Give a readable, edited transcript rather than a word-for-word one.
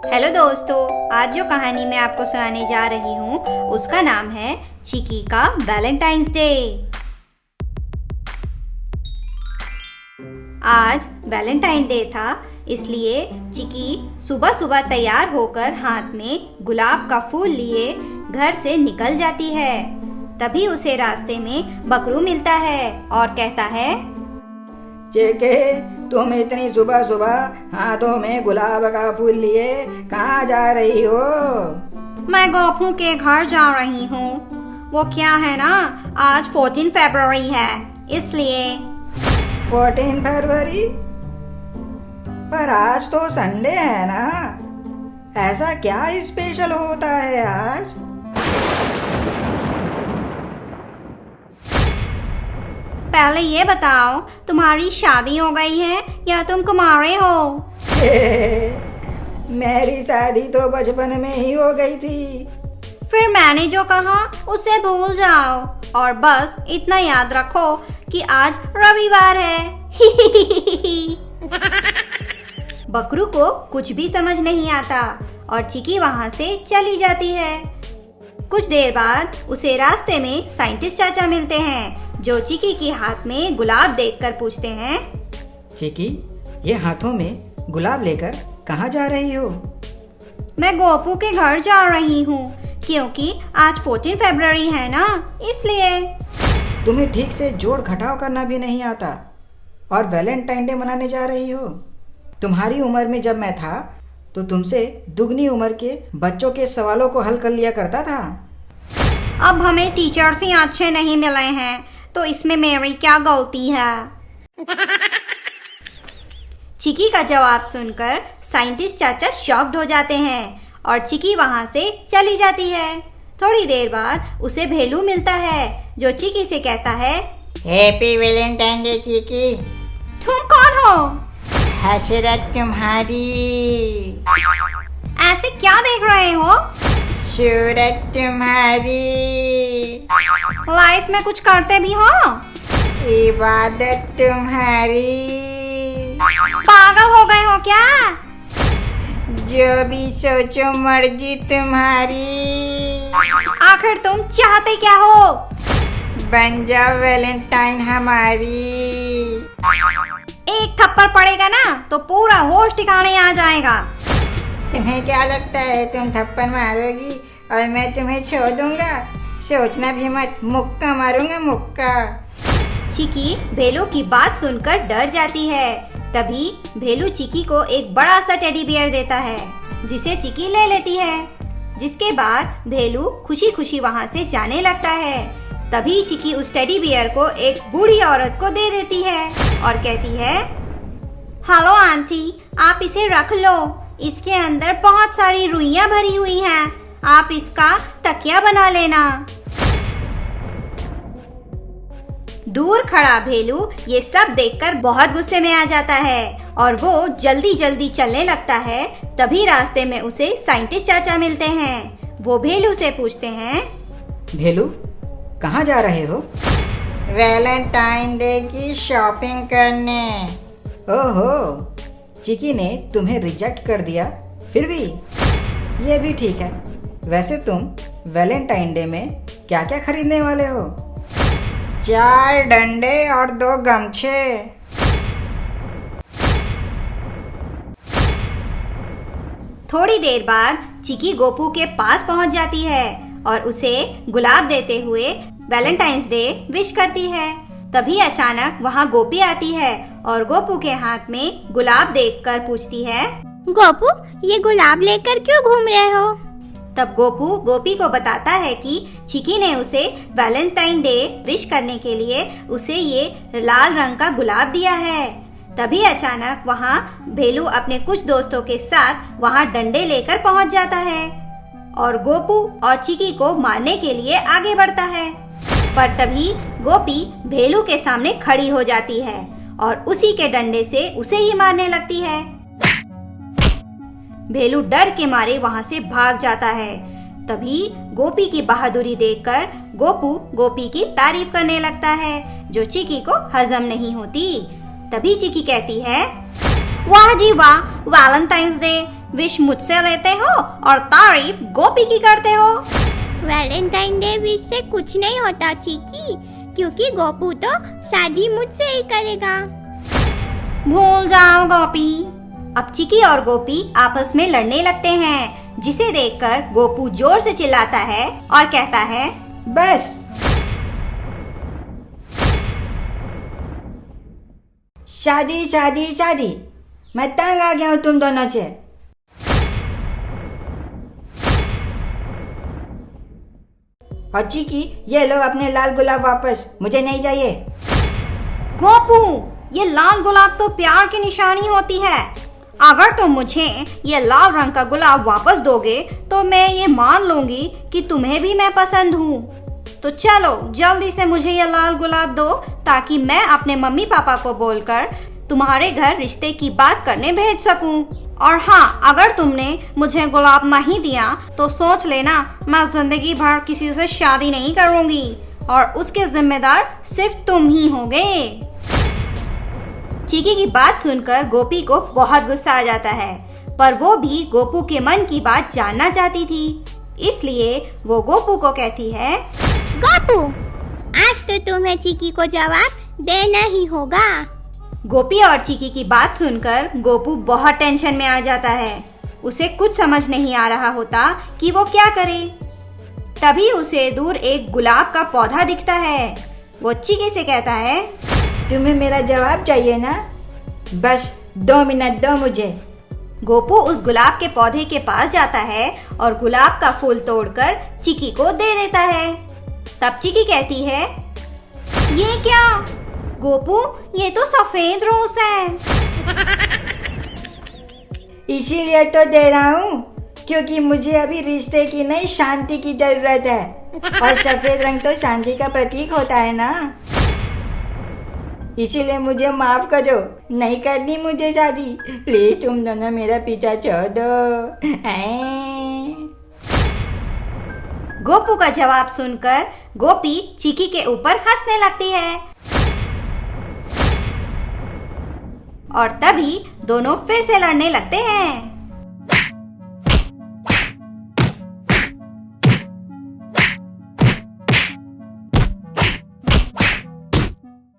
Hello दोस्तों, आज जो कहानी मैं आपको सुनाने जा रही हूँ उसका नाम है चिकी का वैलेंटाइंस डे। आज वैलेंटाइन डे था, इसलिए चिकी सुबह सुबह तैयार होकर हाथ में गुलाब का फूल लिए घर से निकल जाती है। तभी उसे रास्ते में बकरू मिलता है और कहता है, चिकी, तुम इतनी सुबह सुबह हाथों में गुलाब का फूल लिए कहाँ जा रही हो? मैं गोपू के घर जा रही हूँ। वो क्या है ना, आज 14 फरवरी है, इसलिए। 14 फरवरी? पर आज तो संडे है ना, ऐसा क्या स्पेशल होता है आज? पहले ये बताओ, तुम्हारी शादी हो गई है या तुम कुंवारे हो? मेरी शादी तो बचपन में ही हो गई थी। फिर मैंने जो कहा उसे भूल जाओ और बस इतना याद रखो कि आज रविवार है। बकरू को कुछ भी समझ नहीं आता और चिकी वहाँ से चली जाती है। कुछ देर बाद उसे रास्ते में साइंटिस्ट चाचा मिलते हैं, जो चिकी के हाथ में गुलाब देखकर पूछते हैं, चिकी, ये हाथों में गुलाब लेकर कहाँ जा रही हो? मैं गोपू के घर जा रही हूँ, क्योंकि आज 14 फरवरी है ना, इसलिए। तुम्हें ठीक से जोड़ घटाव करना भी नहीं आता और वैलेंटाइन डे मनाने जा रही हो? तुम्हारी उम्र में जब मैं था तो तुमसे दुगनी उम्र के बच्चों के सवालों को हल कर लिया करता था। अब हमें टीचर्स ही अच्छे नहीं मिले हैं, तो इसमें मेरी क्या गलती है? चिकी का जवाब सुनकर साइंटिस्ट चाचा शॉक्ड हो जाते हैं और चिकी वहाँ से चली जाती है। थोड़ी देर बाद उसे भेलू मिलता है, जो चिकी से कहता है, हैप्पी वैलेंटाइन डे चिकी। तुम कौन हो? हसरत तुम्हारी। ऐसे क्या देख रहे हो? सूरत तुम्हारी। लाइफ में कुछ करते भी हो? इबादत तुम्हारी। पागल हो गए हो क्या? जो भी सोचो मर्जी तुम्हारी। आखिर तुम चाहते क्या हो? बन जाओ वैलेंटाइन हमारी। एक थप्पड़ पड़ेगा ना तो पूरा होश ठिकाने आ जाएगा। तुम्हें क्या लगता है तुम थप्पड़ मारोगी और मैं तुम्हें छोड़ दूंगा? सोचना भी मत, मुक्का मारूंगा, मुक्का। चिकी भेलू की बात सुनकर डर जाती है। तभी भेलू चिकी को एक बड़ा सा टेडी बियर देता है, जिसे चिकी ले लेती है। जिसके बाद भेलू खुशी खुशी वहाँ से जाने लगता है। तभी चिकी उस टेडी बियर को एक बूढ़ी औरत को दे देती है और कहती है, हेलो आंटी, आप इसे रख लो। इसके अंदर बहुत सारी रुइयां भरी हुई हैं, आप इसका तकिया बना लेना। दूर खड़ा भेलू ये सब देखकर बहुत गुस्से में आ जाता है और वो जल्दी जल्दी चलने लगता है। तभी रास्ते में उसे साइंटिस्ट चाचा मिलते हैं। वो भेलू से पूछते हैं, भेलू, कहाँ जा रहे हो? वैलेंटाइन डे की शॉपिंग करने। ओहो, चिकी ने तुम्हें रिजेक्ट कर दिया। फिर भी ये भी ठीक है। वैसे तुम वैलेंटाइन डे में क्या क्या खरीदने वाले हो? 4 डंडे और 2 गमछे। थोड़ी देर बाद चिकी गोपू के पास पहुंच जाती है और उसे गुलाब देते हुए वैलेंटाइंस डे विश करती है। तभी अचानक वहाँ गोपी आती है और गोपू के हाथ में गुलाब देखकर पूछती है, गोपू, ये गुलाब लेकर क्यों घूम रहे हो? तब गोपू गोपी को बताता है कि चिकी ने उसे वैलेंटाइन डे विश करने के लिए उसे ये लाल रंग का गुलाब दिया है। तभी अचानक वहाँ भेलू अपने कुछ दोस्तों के साथ वहाँ डंडे लेकर पहुँच जाता है और गोपू और चिकी को मारने के लिए आगे बढ़ता है। पर तभी गोपी भेलू के सामने खड़ी हो जाती है और उसी के डंडे से उसे ही मारने लगती है। भेलू डर के मारे वहाँ से भाग जाता है। तभी गोपी की बहादुरी देखकर गोपू गोपी की तारीफ करने लगता है, जो चिकी को हजम नहीं होती। तभी चिकी कहती है, वाह जी वाह, वैलेंटाइंस डे विश मुझसे लेते हो और तारीफ गोपी की करते हो। वैलेंटाइन डे विश से कुछ नहीं होता चिकी, क्योंकि गोपू तो शादी मुझसे ही करेगा। भूल जाओ गोपी। अब चिकी और गोपी आपस में लड़ने लगते हैं, जिसे देखकर गोपू जोर से चिल्लाता है और कहता है, बस। शादी शादी शादी, मैं तंग आ गया हूँ तुम दोनों से। और चिकी, ये लो अपने लाल गुलाब वापस, मुझे नहीं चाहिए। गोपू, ये लाल गुलाब तो प्यार की निशानी होती है। अगर तुम मुझे ये लाल रंग का गुलाब वापस दोगे तो मैं ये मान लूंगी कि तुम्हें भी मैं पसंद हूँ। तो चलो जल्दी से मुझे ये लाल गुलाब दो, ताकि मैं अपने मम्मी पापा को बोलकर तुम्हारे घर रिश्ते की बात करने भेज सकूं। और हाँ, अगर तुमने मुझे गुलाब नहीं दिया तो सोच लेना, मैं जिंदगी भर किसी से शादी नहीं करूंगी और उसके जिम्मेदार सिर्फ तुम ही होगे। चिकी की बात सुनकर गोपी को बहुत गुस्सा आ जाता है, पर वो भी गोपू के मन की बात जानना चाहती थी, इसलिए वो गोपू को कहती है, गोपू, आज तो तुम्हें चिकी को जवाब देना ही होगा। गोपी और चिकी की बात सुनकर गोपू बहुत टेंशन में आ जाता है। उसे कुछ समझ नहीं आ रहा होता कि वो क्या करे। तभी उसे दूर एक गुलाब का पौधा दिखता है। वो चिकी से कहता है, तुम्हें मेरा जवाब चाहिए ना? बस 2 मिनट दो मुझे। गोपू उस गुलाब के पौधे के पास जाता है और गुलाब का फूल तोड़कर चिकी को दे देता है। तब चिकी कहती है, ये क्या गोपू, ये तो सफेद रोज है। इसीलिए तो दे रहा हूँ, क्योंकि मुझे अभी रिश्ते की नहीं शांति की जरूरत है, और सफेद रंग तो शांति का प्रतीक होता है ना। इसीलिए मुझे माफ करो, नहीं करनी मुझे शादी। प्लीज तुम दोनों मेरा पीछा छोड़ दो। गोपू का जवाब सुनकर गोपी चिकी के ऊपर हंसने लगती है और तभी दोनों फिर से लड़ने लगते हैं।